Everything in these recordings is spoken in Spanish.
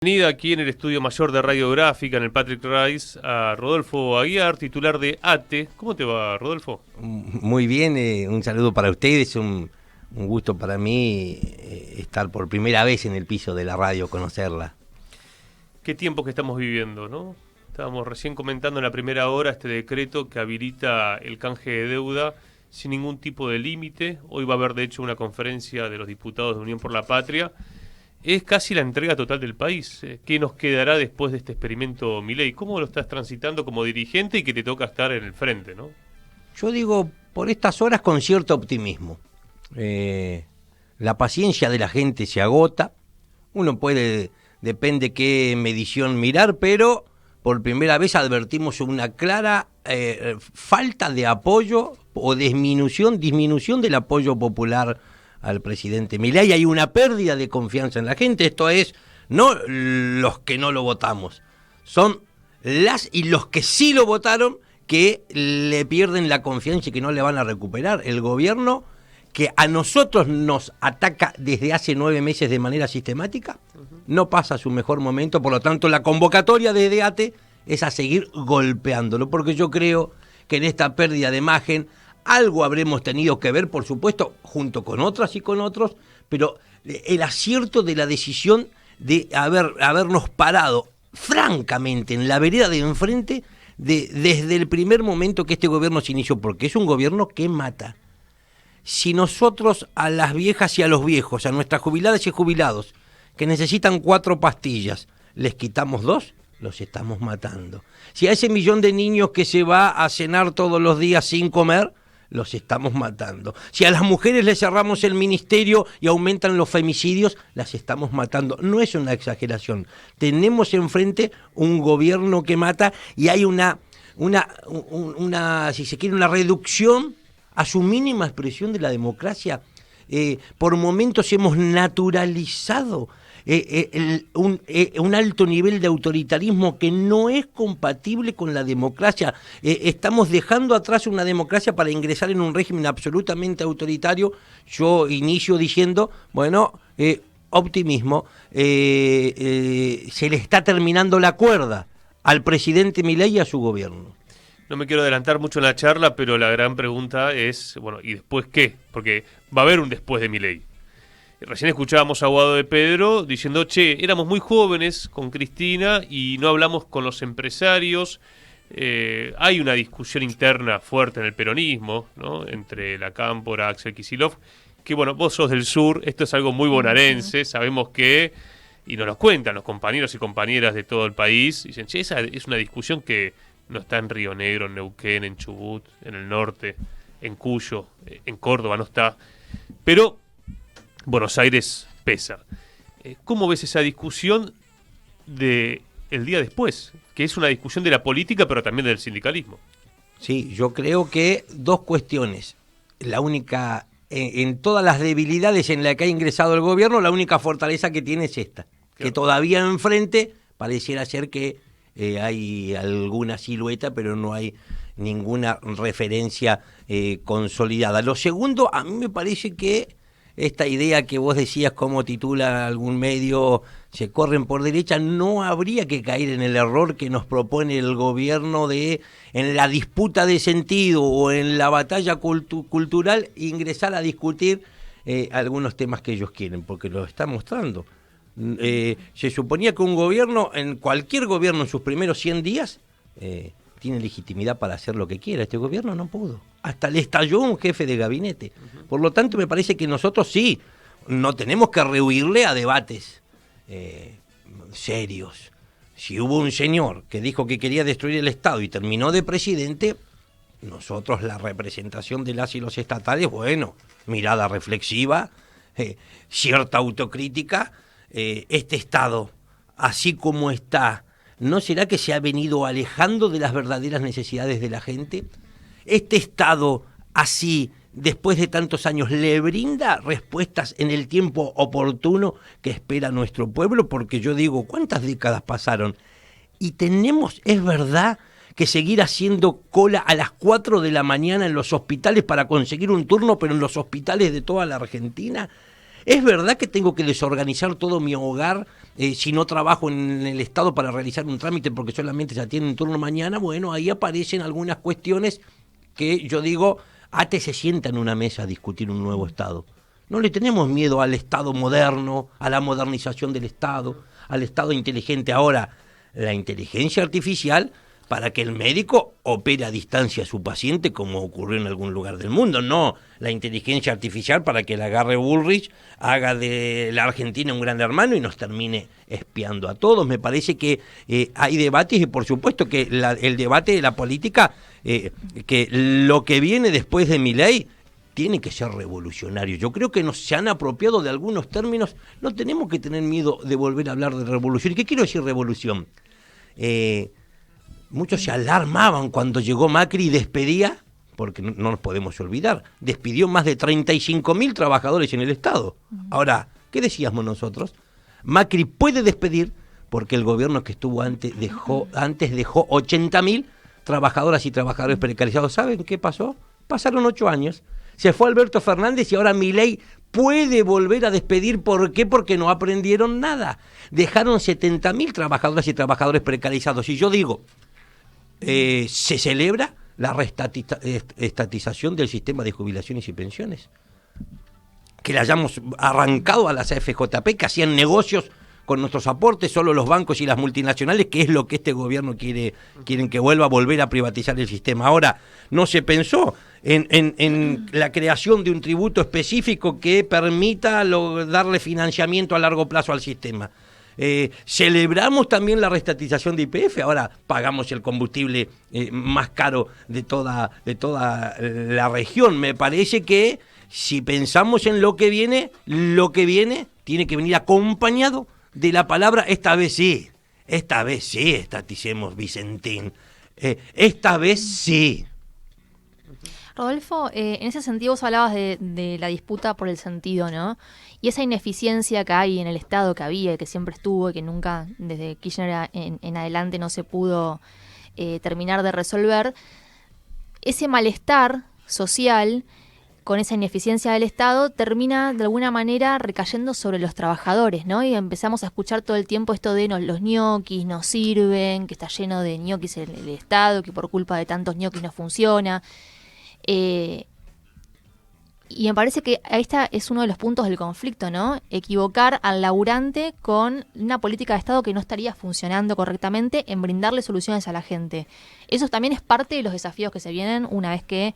Bienvenida aquí en el estudio mayor de Radiográfica, en el Patrick Rice, a Rodolfo Aguiar, titular de ATE. ¿Cómo te va, Rodolfo? Muy bien, un saludo para ustedes, un gusto para mí estar por primera vez en el piso de la radio, conocerla. Qué tiempo que estamos viviendo, ¿no? Estábamos recién comentando en la primera hora este decreto que habilita el canje de deuda sin ningún tipo de límite. Hoy va a haber, de hecho, una conferencia de los diputados de Unión por la Patria. Es casi la entrega total del país. ¿Qué nos quedará después de este experimento Milei? ¿Cómo lo estás transitando como dirigente y que te toca estar en el frente, ¿no? Yo digo, por estas horas con cierto optimismo. La paciencia de la gente se agota. Uno puede, depende qué medición mirar, pero por primera vez advertimos una clara falta de apoyo o disminución del apoyo popular al presidente Milei. Hay una pérdida de confianza en la gente. Esto es, no los que no lo votamos, son las y los que sí lo votaron que le pierden la confianza y que no le van a recuperar. El gobierno que a nosotros nos ataca desde hace 9 meses de manera sistemática, no pasa su mejor momento. Por lo tanto, la convocatoria de ATE es a seguir golpeándolo, porque yo creo que en esta pérdida de imagen algo habremos tenido que ver, por supuesto, junto con otras y con otros, pero el acierto de la decisión de habernos parado francamente en la vereda de enfrente desde el primer momento que este gobierno se inició, porque es un gobierno que mata. Si nosotros a las viejas y a los viejos, a nuestras jubiladas y jubilados, que necesitan 4 pastillas, les quitamos 2, los estamos matando. Si a ese millón de niños que se va a cenar todos los días sin comer, los estamos matando. Si a las mujeres les cerramos el ministerio y aumentan los femicidios, las estamos matando. No es una exageración. Tenemos enfrente un gobierno que mata y hay una si se quiere, una reducción a su mínima expresión de la democracia. Por momentos hemos naturalizado un alto nivel de autoritarismo que no es compatible con la democracia. Estamos dejando atrás una democracia para ingresar en un régimen absolutamente autoritario. Yo inicio diciendo, bueno, optimismo, se le está terminando la cuerda al presidente Milei y a su gobierno. No me quiero adelantar mucho en la charla, pero la gran pregunta es, bueno, ¿y después qué? Porque va a haber un después de Milei. Recién escuchábamos a Guado de Pedro diciendo, éramos muy jóvenes con Cristina y no hablamos con los empresarios. Hay una discusión interna fuerte en el peronismo, ¿no? Entre la Cámpora, Axel Kicillof, que bueno, vos sos del sur, esto es algo muy bonaerense, sabemos que, y nos lo cuentan los compañeros y compañeras de todo el país, dicen, esa es una discusión que no está en Río Negro, en Neuquén, en Chubut, en el norte, en Cuyo, en Córdoba no está, pero Buenos Aires pesa. ¿Cómo ves esa discusión de el día después? Que es una discusión de la política, pero también del sindicalismo. Sí, yo creo que 2 cuestiones. La única, en todas las debilidades en las que ha ingresado el gobierno, la única fortaleza que tiene es esta. Claro. Que todavía enfrente pareciera ser que hay alguna silueta, pero no hay ninguna referencia consolidada. Lo segundo, a mí me parece que esta idea que vos decías, como titula algún medio, se corren por derecha, no habría que caer en el error que nos propone el gobierno de, en la disputa de sentido o en la batalla cultural, ingresar a discutir algunos temas que ellos quieren, porque lo está mostrando. Se suponía que un gobierno, en cualquier gobierno en sus primeros 100 días, tiene legitimidad para hacer lo que quiera. Este gobierno no pudo. Hasta le estalló un jefe de gabinete. Por lo tanto, me parece que nosotros sí, no tenemos que rehuirle a debates serios. Si hubo un señor que dijo que quería destruir el Estado y terminó de presidente, nosotros, la representación de las y los estatales, bueno, mirada reflexiva, cierta autocrítica. Este Estado, así como está, ¿no será que se ha venido alejando de las verdaderas necesidades de la gente? Este Estado, así, después de tantos años, ¿le brinda respuestas en el tiempo oportuno que espera nuestro pueblo? Porque yo digo, ¿cuántas décadas pasaron? Y tenemos, es verdad, que seguir haciendo cola a las 4 de la mañana en los hospitales para conseguir un turno, pero en los hospitales de toda la Argentina. ¿Es verdad que tengo que desorganizar todo mi hogar si no trabajo en el Estado para realizar un trámite porque solamente se atiende un turno mañana? Bueno, ahí aparecen algunas cuestiones que yo digo, antes se sienta en una mesa a discutir un nuevo Estado. No le tenemos miedo al Estado moderno, a la modernización del Estado, al Estado inteligente. Ahora, la inteligencia artificial para que el médico opere a distancia a su paciente como ocurrió en algún lugar del mundo. No la inteligencia artificial para que la agarre Bullrich, haga de la Argentina un gran hermano y nos termine espiando a todos. Me parece que hay debates y por supuesto que el debate de la política, que lo que viene después de Milei tiene que ser revolucionario. Yo creo que se han apropiado de algunos términos. No tenemos que tener miedo de volver a hablar de revolución. ¿Y qué quiero decir revolución? Muchos se alarmaban cuando llegó Macri y despedía, porque no nos podemos olvidar, despidió más de 35.000 trabajadores en el Estado. Ahora, ¿qué decíamos nosotros? Macri puede despedir porque el gobierno que estuvo antes dejó 80.000 trabajadoras y trabajadores precarizados. ¿Saben qué pasó? Pasaron 8 años. Se fue Alberto Fernández y ahora Milei puede volver a despedir. ¿Por qué? Porque no aprendieron nada. Dejaron 70.000 trabajadoras y trabajadores precarizados. Y yo digo, se celebra la estatización del sistema de jubilaciones y pensiones. Que le hayamos arrancado a las AFJP, que hacían negocios con nuestros aportes, solo los bancos y las multinacionales, que es lo que este gobierno quieren que vuelva a volver a privatizar el sistema. Ahora, no se pensó en la creación de un tributo específico que permita darle financiamiento a largo plazo al sistema. Celebramos también la reestatización de YPF, ahora pagamos el combustible más caro de toda la región. Me parece que si pensamos en lo que viene tiene que venir acompañado de la palabra esta vez sí, estaticemos, Vicentín, esta vez sí. Rodolfo, en ese sentido vos hablabas de la disputa por el sentido, ¿no? Y esa ineficiencia que hay en el Estado, que había, que siempre estuvo, y que nunca, desde Kirchner en adelante, no se pudo terminar de resolver, ese malestar social con esa ineficiencia del Estado termina de alguna manera recayendo sobre los trabajadores, ¿no? Y empezamos a escuchar todo el tiempo esto de los ñoquis no sirven, que está lleno de ñoquis el Estado, que por culpa de tantos ñoquis no funciona. Y me parece que esta es uno de los puntos del conflicto, ¿no? Equivocar al laburante con una política de Estado que no estaría funcionando correctamente en brindarle soluciones a la gente. Eso también es parte de los desafíos que se vienen una vez que,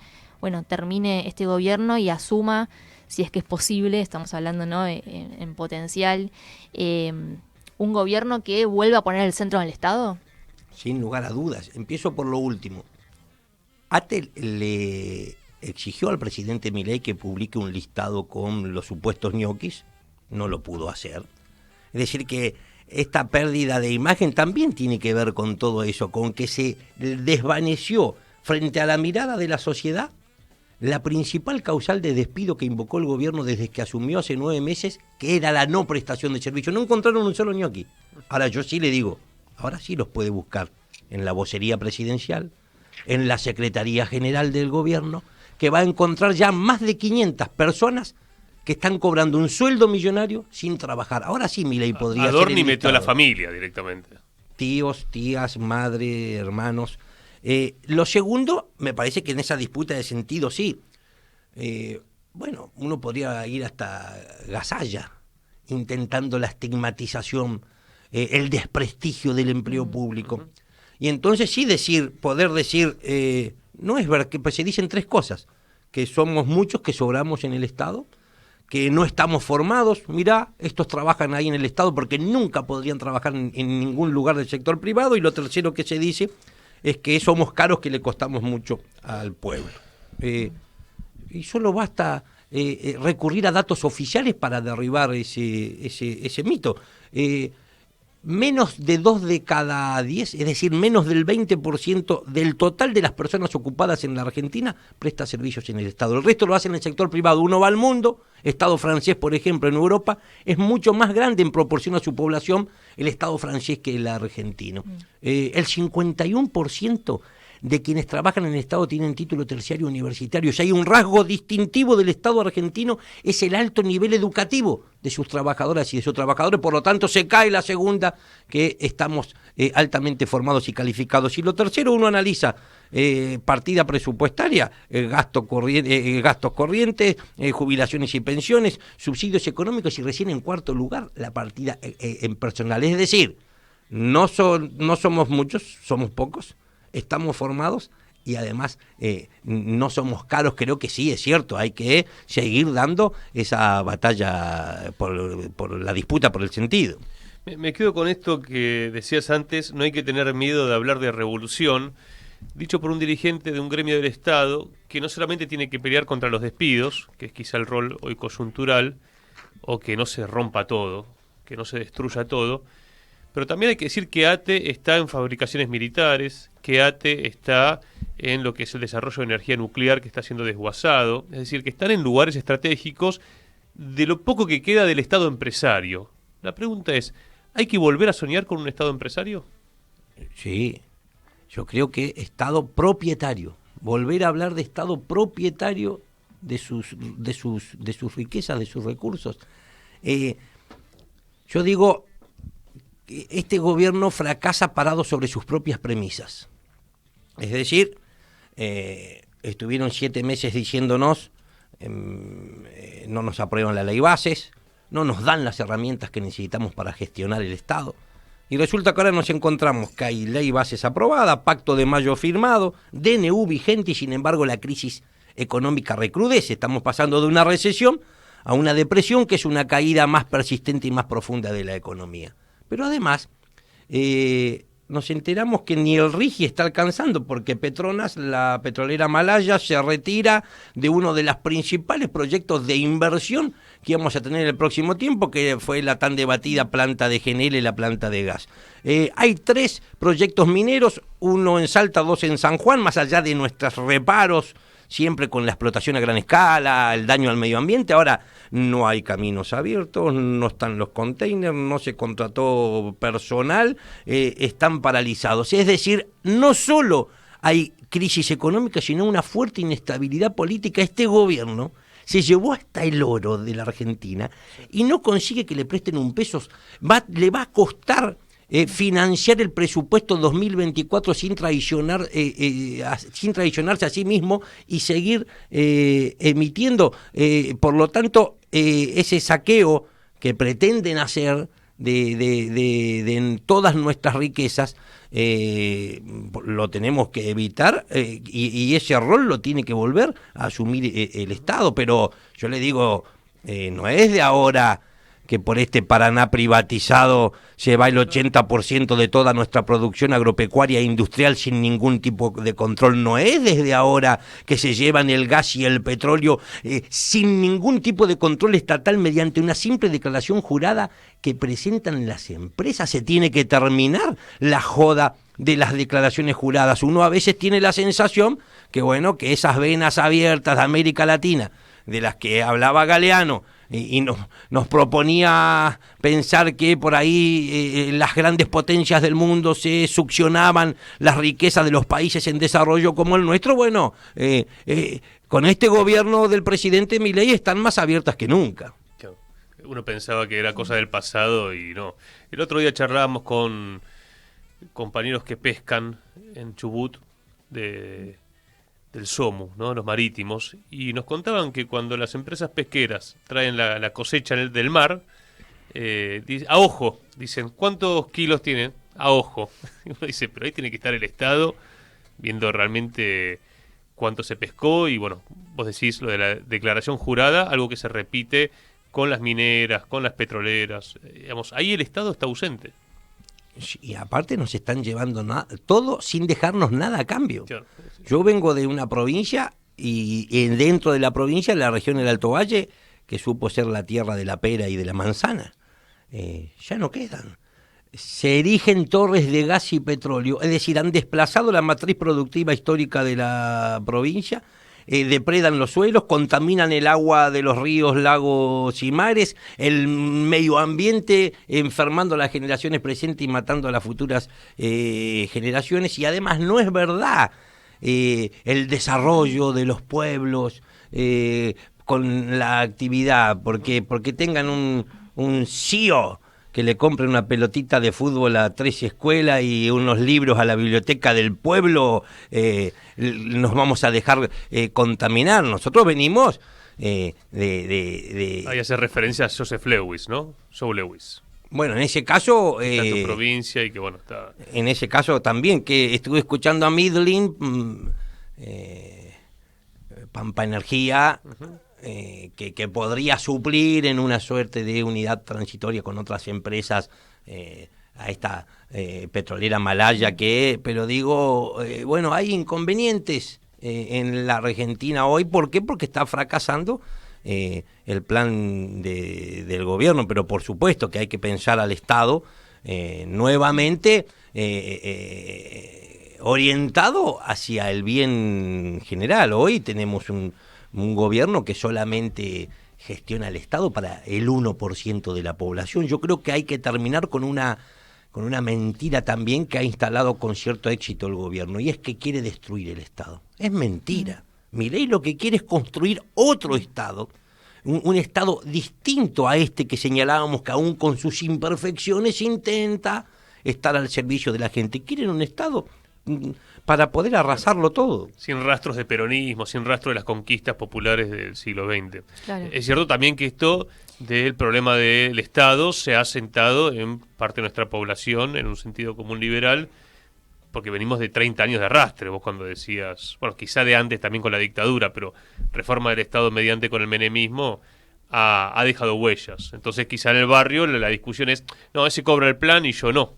termine este gobierno y asuma, si es que es posible, estamos hablando, ¿no?, en potencial, un gobierno que vuelva a poner el centro en el Estado. Sin lugar a dudas. Empiezo por lo último. ATE le exigió al presidente Milei que publique un listado con los supuestos ñoquis, no lo pudo hacer. Es decir que esta pérdida de imagen también tiene que ver con todo eso, con que se desvaneció frente a la mirada de la sociedad la principal causal de despido que invocó el gobierno desde que asumió hace 9 meses, que era la no prestación de servicio. No encontraron un solo ñoqui. Ahora yo sí le digo, ahora sí los puede buscar en la vocería presidencial, en la Secretaría General del Gobierno, que va a encontrar ya más de 500 personas que están cobrando un sueldo millonario sin trabajar. Ahora sí Milei podría ser Adorni metió a la familia directamente. Tíos, tías, madre, hermanos. Lo segundo, me parece que en esa disputa de sentido sí. Uno podría ir hasta Gasalla, intentando la estigmatización, el desprestigio del empleo público. Y entonces sí poder decir, no es verdad, que pues se dicen 3 cosas, que somos muchos que sobramos en el Estado, que no estamos formados, mirá, estos trabajan ahí en el Estado porque nunca podrían trabajar en ningún lugar del sector privado, y lo tercero que se dice es que somos caros, que le costamos mucho al pueblo. Y solo basta recurrir a datos oficiales para derribar ese mito. Menos de 2 de cada 10, es decir, menos del 20% del total de las personas ocupadas en la Argentina presta servicios en el Estado. El resto lo hace en el sector privado. Uno va al mundo, Estado francés, por ejemplo, en Europa, es mucho más grande en proporción a su población el Estado francés que el argentino. El 51% de quienes trabajan en el Estado tienen título terciario universitario. Si hay un rasgo distintivo del Estado argentino, es el alto nivel educativo de sus trabajadoras y de sus trabajadores. Por lo tanto, se cae la segunda, que estamos altamente formados y calificados. Y lo tercero, uno analiza partida presupuestaria, gastos corrientes, jubilaciones y pensiones, subsidios económicos, y recién en cuarto lugar la partida en personal. Es decir, no somos muchos, somos pocos, estamos formados y además no somos caros. Creo que sí, es cierto, hay que seguir dando esa batalla por la disputa por el sentido. Me quedo con esto que decías antes, no hay que tener miedo de hablar de revolución, dicho por un dirigente de un gremio del Estado que no solamente tiene que pelear contra los despidos, que es quizá el rol hoy coyuntural, o que no se rompa todo, que no se destruya todo, pero también hay que decir que ATE está en fabricaciones militares, que ATE está en lo que es el desarrollo de energía nuclear que está siendo desguazado, es decir, que están en lugares estratégicos de lo poco que queda del Estado empresario. La pregunta es, ¿hay que volver a soñar con un Estado empresario? Sí, yo creo que Estado propietario, volver a hablar de Estado propietario de sus riquezas, de sus recursos. Yo digo, este gobierno fracasa parado sobre sus propias premisas. Es decir, estuvieron 7 meses diciéndonos, no nos aprueban la ley bases, no nos dan las herramientas que necesitamos para gestionar el Estado. Y resulta que ahora nos encontramos que hay ley bases aprobada, pacto de mayo firmado, DNU vigente, y sin embargo la crisis económica recrudece. Estamos pasando de una recesión a una depresión, que es una caída más persistente y más profunda de la economía. Pero además, nos enteramos que ni el RIGI está alcanzando, porque Petronas, la petrolera malaya, se retira de uno de los principales proyectos de inversión que íbamos a tener en el próximo tiempo, que fue la tan debatida planta de GNL, la planta de gas. Hay 3 proyectos mineros, uno en Salta, 2 en San Juan, más allá de nuestros reparos, siempre con la explotación a gran escala, el daño al medio ambiente. Ahora no hay caminos abiertos, no están los containers, no se contrató personal, están paralizados. Es decir, no solo hay crisis económica, sino una fuerte inestabilidad política. Este gobierno se llevó hasta el oro de la Argentina y no consigue que le presten un peso. Le va a costar financiar el presupuesto 2024 sin traicionarse a sí mismo y seguir emitiendo. Por lo tanto, ese saqueo que pretenden hacer de todas nuestras riquezas, lo tenemos que evitar, y ese rol lo tiene que volver a asumir el Estado. Pero yo le digo, no es de ahora que por este Paraná privatizado se va el 80% de toda nuestra producción agropecuaria e industrial sin ningún tipo de control. No es desde ahora que se llevan el gas y el petróleo sin ningún tipo de control estatal mediante una simple declaración jurada que presentan las empresas. Se tiene que terminar la joda de las declaraciones juradas. Uno a veces tiene la sensación que, bueno, que esas venas abiertas de América Latina, de las que hablaba Galeano, y nos proponía pensar que por ahí las grandes potencias del mundo se succionaban las riquezas de los países en desarrollo como el nuestro. Bueno, con este gobierno del presidente Milei están más abiertas que nunca. Uno pensaba que era cosa del pasado y no. El otro día charlábamos con compañeros que pescan en Chubut del SOMU, ¿no? Los marítimos, y nos contaban que cuando las empresas pesqueras traen la cosecha del mar, a ojo, dicen, ¿cuántos kilos tienen? A ojo. Y uno dice, pero ahí tiene que estar el Estado viendo realmente cuánto se pescó. Y bueno, vos decís lo de la declaración jurada, algo que se repite con las mineras, con las petroleras. Digamos, ahí el Estado está ausente. Y aparte nos están llevando todo sin dejarnos nada a cambio. Claro. Yo vengo de una provincia y dentro de la provincia, la región del Alto Valle, que supo ser la tierra de la pera y de la manzana, ya no quedan. Se erigen torres de gas y petróleo, es decir, han desplazado la matriz productiva histórica de la provincia, depredan los suelos, contaminan el agua de los ríos, lagos y mares, el medio ambiente, enfermando a las generaciones presentes y matando a las futuras generaciones. Y además no es verdad el desarrollo de los pueblos con la actividad, porque tengan un CEO que le compre una pelotita de fútbol a 3 escuelas y unos libros a la biblioteca del pueblo, nos vamos a dejar contaminar. Nosotros venimos Ahí hace referencia a Joseph Lewis, ¿no? Joe Lewis. Bueno, en ese caso... Está en tu provincia y que bueno, está... En ese caso también, que estuve escuchando a Midlin, Pampa Energía, que podría suplir en una suerte de unidad transitoria con otras empresas a esta petrolera malaya pero digo, bueno, hay inconvenientes en la Argentina hoy. ¿Por qué? Porque está fracasando el plan del gobierno, pero por supuesto que hay que pensar al Estado nuevamente orientado hacia el bien general. Hoy tenemos un gobierno que solamente gestiona el Estado para el 1% de la población. Yo creo que hay que terminar con una mentira también que ha instalado con cierto éxito el gobierno, y es que quiere destruir el Estado. Es mentira. Milei lo que quiere es construir otro Estado, un Estado distinto a este que señalábamos, que aún con sus imperfecciones intenta estar al servicio de la gente. Quieren un Estado para poder arrasarlo todo. Sin rastros de peronismo, sin rastro de las conquistas populares del siglo XX. Claro. Es cierto también que esto del problema del Estado se ha sentado en parte de nuestra población en un sentido común liberal, porque venimos de 30 años de arrastre. Vos cuando decías, bueno, quizá de antes también con la dictadura, pero reforma del Estado mediante con el menemismo ha dejado huellas. Entonces quizá en el barrio la discusión es, no, ese cobra el plan y yo no.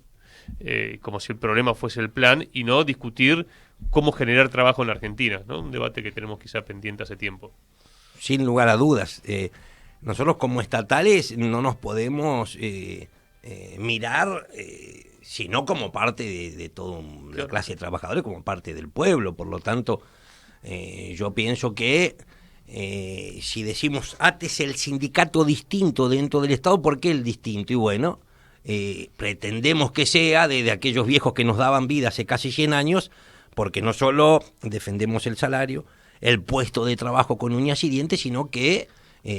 Como si el problema fuese el plan y no discutir cómo generar trabajo en la Argentina, ¿no? Un debate que tenemos quizá pendiente hace tiempo. Sin lugar a dudas. Nosotros como estatales no nos podemos mirar, sino como parte de toda la clase de trabajadores, como parte del pueblo. Por lo tanto, yo pienso que si decimos, es el sindicato distinto dentro del Estado, ¿por qué el distinto? Y bueno, pretendemos que sea de aquellos viejos que nos daban vida hace casi 100 años, porque no solo defendemos el salario, el puesto de trabajo con uñas y dientes, sino que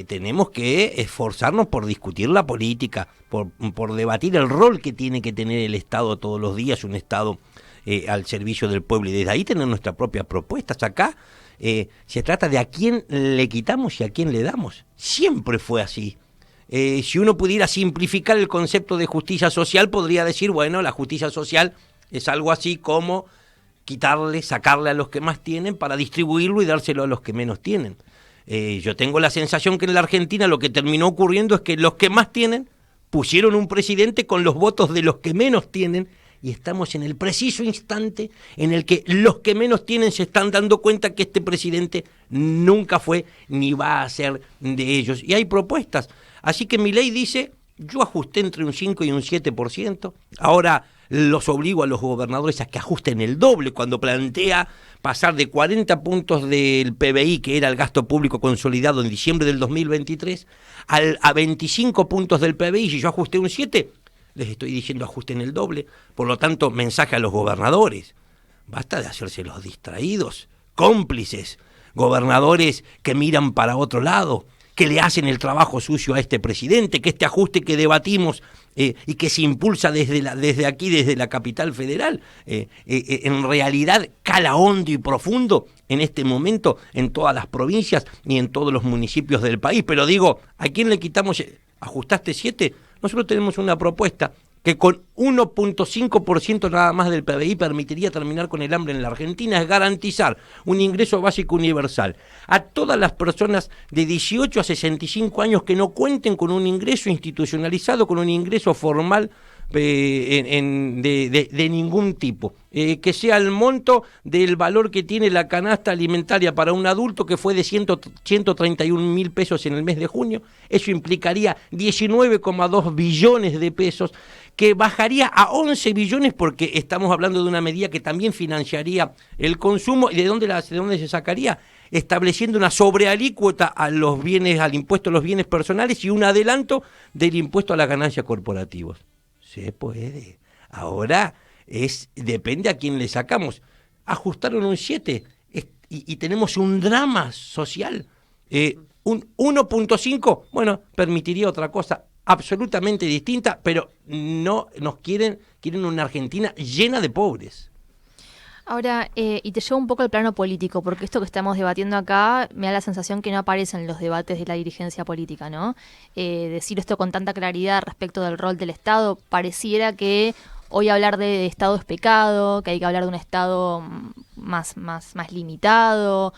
tenemos que esforzarnos por discutir la política, por debatir el rol que tiene que tener el Estado todos los días, un Estado al servicio del pueblo, y desde ahí tener nuestras propias propuestas. Acá se trata de a quién le quitamos y a quién le damos. Siempre fue así. Si uno pudiera simplificar el concepto de justicia social, podría decir, bueno, la justicia social es algo así como sacarle a los que más tienen para distribuirlo y dárselo a los que menos tienen. Yo tengo la sensación que en la Argentina lo que terminó ocurriendo es que los que más tienen pusieron un presidente con los votos de los que menos tienen, y estamos en el preciso instante en el que los que menos tienen se están dando cuenta que este presidente nunca fue ni va a ser de ellos. Y hay propuestas. Así que Milei dice, yo ajusté entre un 5 y un 7%, ahora los obligo a los gobernadores a que ajusten el doble, cuando plantea pasar de 40 puntos del PBI, que era el gasto público consolidado en diciembre del 2023, a 25 puntos del PBI. Si yo ajusté un 7, les estoy diciendo ajusten el doble. Por lo tanto, mensaje a los gobernadores, basta de hacerse los distraídos, cómplices, gobernadores que miran para otro lado, que le hacen el trabajo sucio a este presidente, que este ajuste que debatimos y que se impulsa desde aquí, desde la capital federal, en realidad cala hondo y profundo en este momento en todas las provincias y en todos los municipios del país. Pero digo, ¿a quién le quitamos? ¿Ajustaste 7? Nosotros tenemos una propuesta que con 1.5% nada más del PBI permitiría terminar con el hambre en la Argentina, es garantizar un ingreso básico universal a todas las personas de 18 a 65 años que no cuenten con un ingreso institucionalizado, con un ingreso formal de ningún tipo, que sea el monto del valor que tiene la canasta alimentaria para un adulto, que fue de 131.000 pesos en el mes de junio. Eso implicaría 19,2 billones de pesos, que bajaría a 11 billones, porque estamos hablando de una medida que también financiaría el consumo. ¿Y de dónde se sacaría? Estableciendo una sobrealícuota a los bienes, al impuesto a los bienes personales, y un adelanto del impuesto a las ganancias corporativas. Se puede. Ahora depende a quién le sacamos. ajustaron un 7 y tenemos un drama social. Un 1.5, bueno, permitiría otra cosa absolutamente distinta, pero no nos quieren una Argentina llena de pobres. Ahora, y te llevo un poco al plano político, porque esto que estamos debatiendo acá me da la sensación que no aparece en los debates de la dirigencia política, ¿no? Decir esto con tanta claridad respecto del rol del Estado, pareciera que hoy hablar de Estado es pecado, que hay que hablar de un Estado más limitado,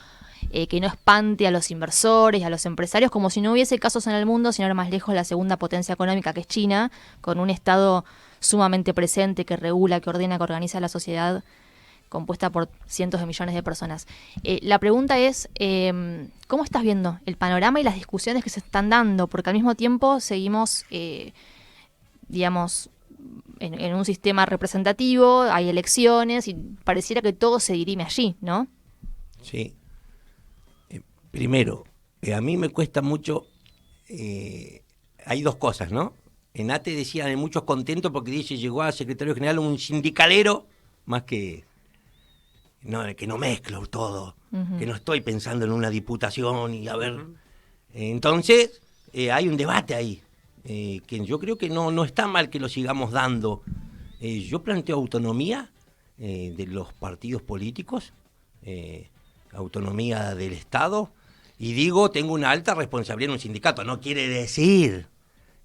que no espante a los inversores, a los empresarios, como si no hubiese casos en el mundo, sin ir más lejos, la segunda potencia económica, que es China, con un Estado sumamente presente, que regula, que ordena, que organiza la sociedad compuesta por cientos de millones de personas. La pregunta es, ¿cómo estás viendo el panorama y las discusiones que se están dando? Porque al mismo tiempo seguimos, digamos, en un sistema representativo, hay elecciones y pareciera que todo se dirime allí, ¿no? Sí. Primero, a mí me cuesta mucho, hay dos cosas, ¿no? En ATE decían, hay muchos contentos porque dice, llegó a secretario general un sindicalero, más que no mezclo todo, que no estoy pensando en una diputación y a ver. Entonces, hay un debate ahí, que yo creo que no está mal que lo sigamos dando. Yo planteo autonomía de los partidos políticos, autonomía del Estado, y digo, tengo una alta responsabilidad en un sindicato. No quiere decir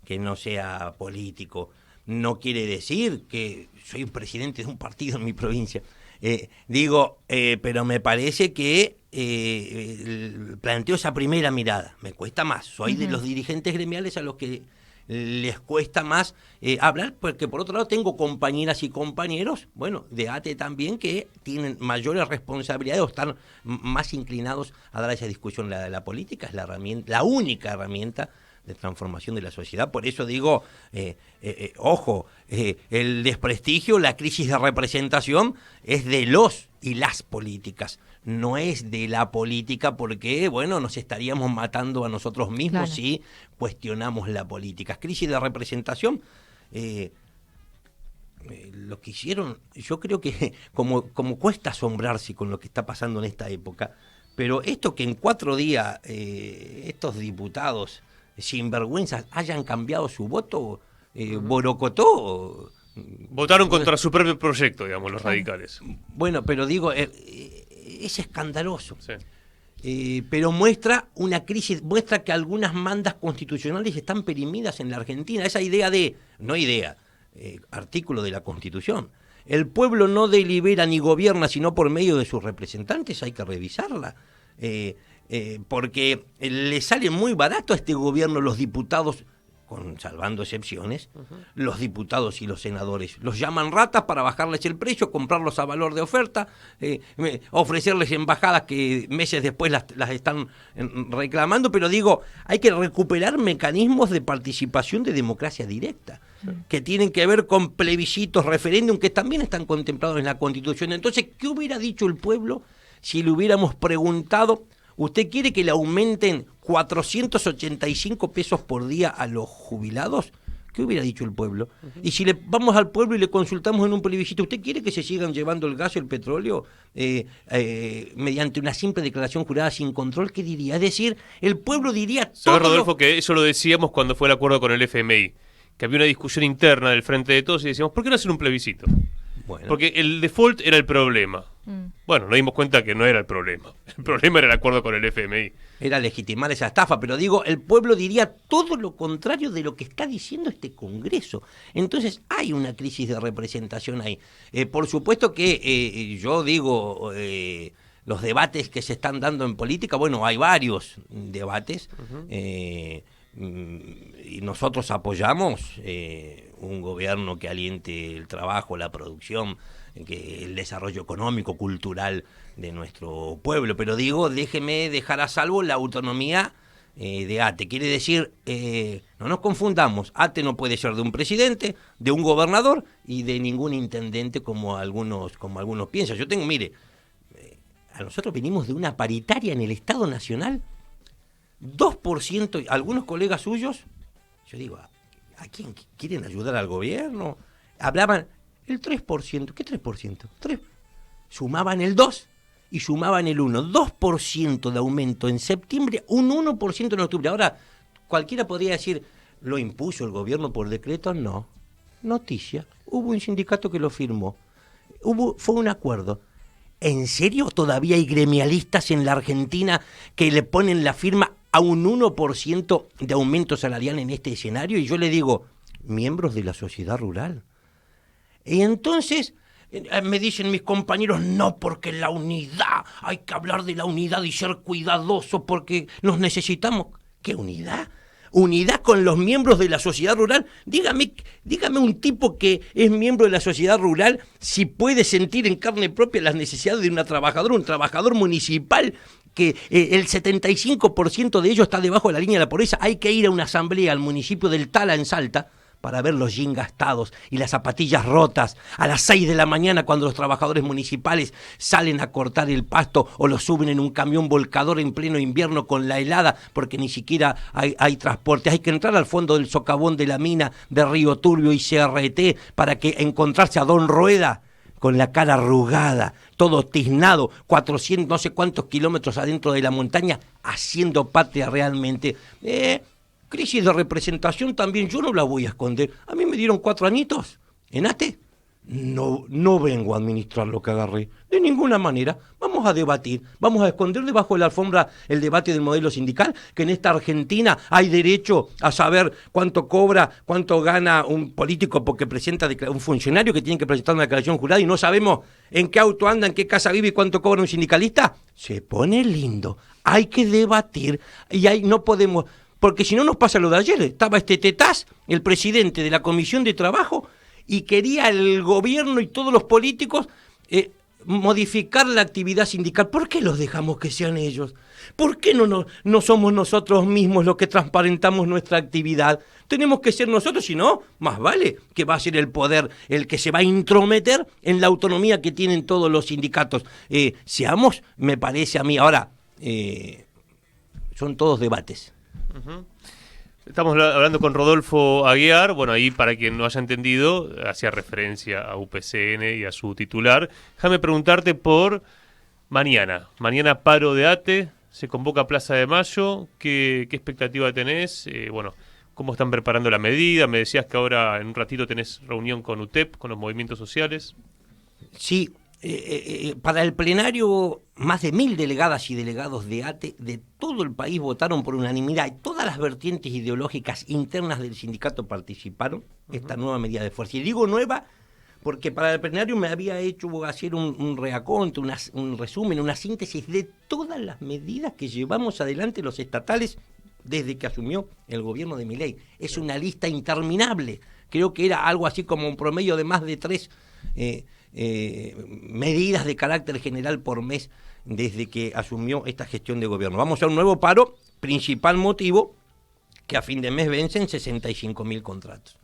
que no sea político, no quiere decir que soy presidente de un partido en mi provincia. Pero me parece que planteo esa primera mirada. Me cuesta más. Soy de los dirigentes gremiales a los que les cuesta más hablar, porque por otro lado tengo compañeras y compañeros, bueno, de ATE también, que tienen mayores responsabilidades o están más inclinados a dar esa discusión. La política es la única herramienta de transformación de la sociedad. Por eso digo, ojo, el desprestigio, la crisis de representación es de los y las políticas, no es de la política, porque, bueno, nos estaríamos matando a nosotros mismos si cuestionamos la política. Crisis de representación, lo que hicieron, yo creo que como cuesta asombrarse con lo que está pasando en esta época, pero esto que en 4 días estos diputados sinvergüenzas hayan cambiado su voto, borocotó. Votaron contra su propio proyecto, digamos, los radicales. Bueno, pero digo, es escandaloso. Sí. Pero muestra una crisis, muestra que algunas mandas constitucionales están perimidas en la Argentina. Esa idea artículo de la Constitución. El pueblo no delibera ni gobierna sino por medio de sus representantes, hay que revisarla. Porque le sale muy barato a este gobierno los diputados, salvando excepciones, los diputados y los senadores. Los llaman ratas para bajarles el precio, comprarlos a valor de oferta, ofrecerles embajadas que meses después las están reclamando, pero digo, hay que recuperar mecanismos de participación de democracia directa, que tienen que ver con plebiscitos, referéndum, que también están contemplados en la Constitución. Entonces, ¿qué hubiera dicho el pueblo si le hubiéramos preguntado: ¿usted quiere que le aumenten 485 pesos por día a los jubilados? ¿Qué hubiera dicho el pueblo? Y si vamos al pueblo y le consultamos en un plebiscito, ¿usted quiere que se sigan llevando el gas y el petróleo mediante una simple declaración jurada sin control? ¿Qué diría? Es decir, el pueblo diría todo. ¿Sabes, Rodolfo, que eso lo decíamos cuando fue el acuerdo con el FMI? Que había una discusión interna del Frente de Todos y decíamos, ¿por qué no hacer un plebiscito? Bueno. Porque el default era el problema. Bueno, nos dimos cuenta que no era el problema. El problema era el acuerdo con el FMI. Era legitimar esa estafa, pero digo, el pueblo diría todo lo contrario de lo que está diciendo este Congreso. Entonces hay una crisis de representación ahí. Por supuesto que yo digo, los debates que se están dando en política, bueno, hay varios debates, y nosotros apoyamos un gobierno que aliente el trabajo, la producción, el desarrollo económico, cultural de nuestro pueblo, pero digo, déjeme dejar a salvo la autonomía de ATE. Quiere decir, no nos confundamos, ATE no puede ser de un presidente, de un gobernador y de ningún intendente como algunos piensan. Yo tengo, mire, a nosotros venimos de una paritaria en el Estado Nacional, 2%, algunos colegas suyos, yo digo, ¿a quién quieren ayudar al gobierno? Hablaban el 3%, ¿qué 3%? sumaban el 2 y sumaban el 1. 2% de aumento en septiembre, un 1% en octubre. Ahora, cualquiera podría decir, ¿lo impuso el gobierno por decreto? No. Noticia, hubo un sindicato que lo firmó. Fue un acuerdo. ¿En serio todavía hay gremialistas en la Argentina que le ponen la firma a un 1% de aumento salarial en este escenario? Y yo le digo, miembros de la sociedad rural. Y entonces me dicen mis compañeros, no, porque la unidad, hay que hablar de la unidad y ser cuidadoso porque nos necesitamos. ¿Qué unidad? ¿Unidad con los miembros de la sociedad rural? Dígame un tipo que es miembro de la sociedad rural si puede sentir en carne propia las necesidades de un trabajador municipal que el 75% de ellos está debajo de la línea de la pobreza. Hay que ir a una asamblea al municipio del Tala en Salta para ver los jeans gastados y las zapatillas rotas a las 6 de la mañana cuando los trabajadores municipales salen a cortar el pasto o lo suben en un camión volcador en pleno invierno con la helada porque ni siquiera hay transporte. Hay que entrar al fondo del socavón de la mina de Río Turbio y CRT para que encontrarse a Don Rueda con la cara arrugada, todo tiznado, 400, no sé cuántos kilómetros adentro de la montaña, haciendo patria realmente. Crisis de representación también, yo no la voy a esconder. A mí me dieron 4 añitos en ATE. No vengo a administrar lo que agarré, de ninguna manera. Vamos a debatir, vamos a esconder debajo de la alfombra el debate del modelo sindical, que en esta Argentina hay derecho a saber cuánto cobra, cuánto gana un político porque presenta un funcionario que tiene que presentar una declaración jurada y no sabemos en qué auto anda, en qué casa vive y cuánto cobra un sindicalista. Se pone lindo, hay que debatir y ahí no podemos... Porque si no nos pasa lo de ayer, estaba Tetaz, el presidente de la Comisión de Trabajo, y quería el gobierno y todos los políticos modificar la actividad sindical. ¿Por qué los dejamos que sean ellos? ¿Por qué no somos nosotros mismos los que transparentamos nuestra actividad? Tenemos que ser nosotros, si no, más vale que va a ser el poder el que se va a intrometer en la autonomía que tienen todos los sindicatos. Seamos, me parece a mí, ahora, son todos debates. Uh-huh. Estamos hablando con Rodolfo Aguiar. Bueno, ahí para quien no haya entendido, hacía referencia a UPCN y a su titular. Déjame preguntarte por mañana. Mañana paro de ATE, se convoca Plaza de Mayo. ¿Qué expectativa tenés? Bueno, ¿cómo están preparando la medida? Me decías que ahora en un ratito tenés reunión con UTEP, con los movimientos sociales. Sí. Para el plenario, más de 1.000 delegadas y delegados de ATE de todo el país votaron por unanimidad y todas las vertientes ideológicas internas del sindicato participaron esta nueva medida de fuerza. Y digo nueva porque para el plenario me había hecho hacer un reaconto, un resumen, una síntesis de todas las medidas que llevamos adelante los estatales desde que asumió el gobierno de Milei. Es una lista interminable. Creo que era algo así como un promedio de más de 3 medidas de carácter general por mes desde que asumió esta gestión de gobierno. Vamos a un nuevo paro, principal motivo, que a fin de mes vencen 65.000 contratos.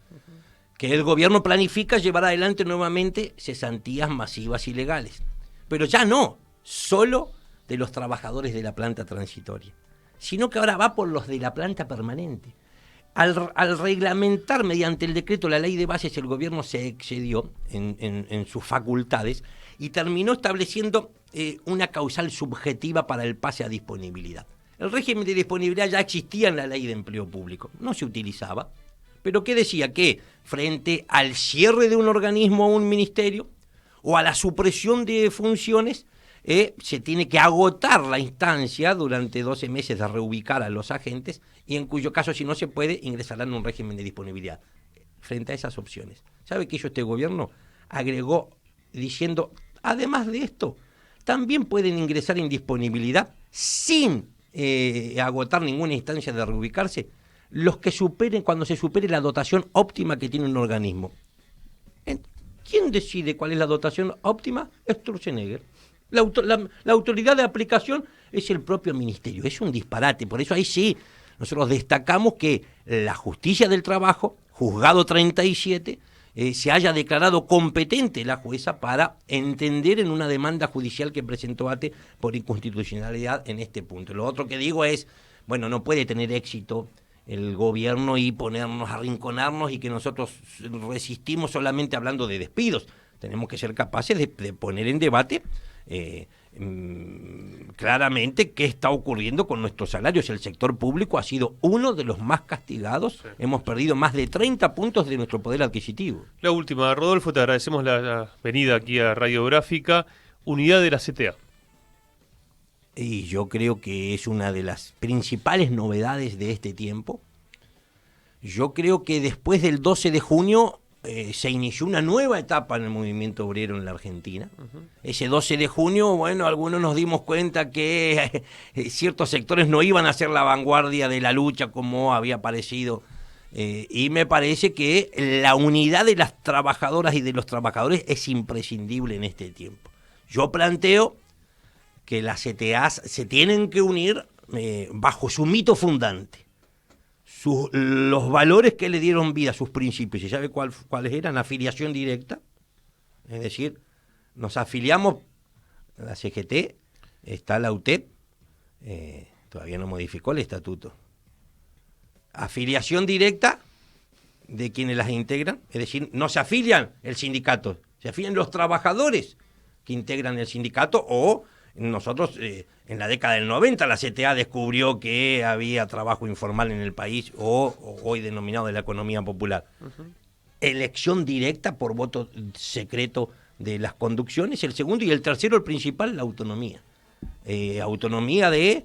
Que el gobierno planifica llevar adelante nuevamente cesantías masivas y legales. Pero ya no solo de los trabajadores de la planta transitoria, sino que ahora va por los de la planta permanente. Al reglamentar mediante el decreto la ley de bases, el gobierno se excedió en sus facultades y terminó estableciendo una causal subjetiva para el pase a disponibilidad. El régimen de disponibilidad ya existía en la ley de empleo público, no se utilizaba, pero ¿qué decía? Que frente al cierre de un organismo o un ministerio o a la supresión de funciones, se tiene que agotar la instancia durante 12 meses de reubicar a los agentes y en cuyo caso, si no se puede, ingresarán en un régimen de disponibilidad. Frente a esas opciones, ¿sabe qué hizo este gobierno? Agregó diciendo, además de esto, también pueden ingresar en disponibilidad sin agotar ninguna instancia de reubicarse los que superen, cuando se supere la dotación óptima que tiene un organismo. ¿Quién decide cuál es la dotación óptima? Sturzenegger. La autoridad de aplicación es el propio ministerio. Es un disparate. Por eso ahí sí, nosotros destacamos que la justicia del trabajo, juzgado 37, se haya declarado competente la jueza para entender en una demanda judicial que presentó ATE por inconstitucionalidad en este punto. Lo otro que digo es, bueno, no puede tener éxito el gobierno y ponernos a arrinconarnos y que nosotros resistimos solamente hablando de despidos. tenemos que ser capaces de poner en debate claramente qué está ocurriendo con nuestros salarios. El sector público ha sido uno de los más castigados. Sí. Hemos perdido más de 30 puntos de nuestro poder adquisitivo. La última, Rodolfo, te agradecemos la venida aquí a Radiográfica. Unidad de la CTA. Y yo creo que es una de las principales novedades de este tiempo. Yo creo que después del 12 de junio se inició una nueva etapa en el movimiento obrero en la Argentina. Ese 12 de junio, bueno, algunos nos dimos cuenta que ciertos sectores no iban a ser la vanguardia de la lucha como había parecido. Y me parece que la unidad de las trabajadoras y de los trabajadores es imprescindible en este tiempo. Yo planteo que las CTAs se tienen que unir bajo su mito fundante. Los valores que le dieron vida, sus principios, ¿y sabe cuáles eran? Afiliación directa, es decir, nos afiliamos a la CGT, está la UTEP, todavía no modificó el estatuto. Afiliación directa de quienes las integran, es decir, no se afilian el sindicato, se afilian los trabajadores que integran el sindicato. O nosotros, en la década del 90, la CTA descubrió que había trabajo informal en el país, o hoy denominado de la economía popular. Elección directa por voto secreto de las conducciones. El segundo y el tercero, el principal, la autonomía. Autonomía de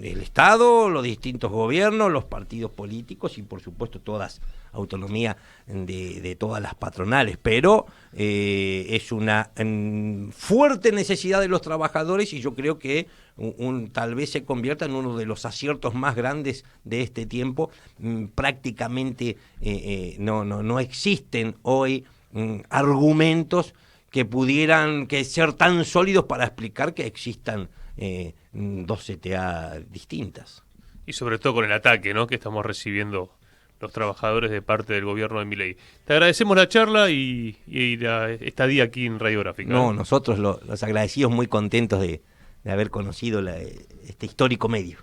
el Estado, los distintos gobiernos, los partidos políticos y por supuesto autonomía de todas las patronales, pero es una fuerte necesidad de los trabajadores, y yo creo que tal vez se convierta en uno de los aciertos más grandes de este tiempo. Prácticamente no existen hoy argumentos que pudieran ser tan sólidos para explicar que existan dos CTA distintas. Y sobre todo con el ataque, ¿no?, que estamos recibiendo los trabajadores de parte del gobierno de Milei. Te agradecemos la charla y la estadía aquí en Radiográfica. No, nosotros los agradecidos, muy contentos de haber conocido este histórico medio.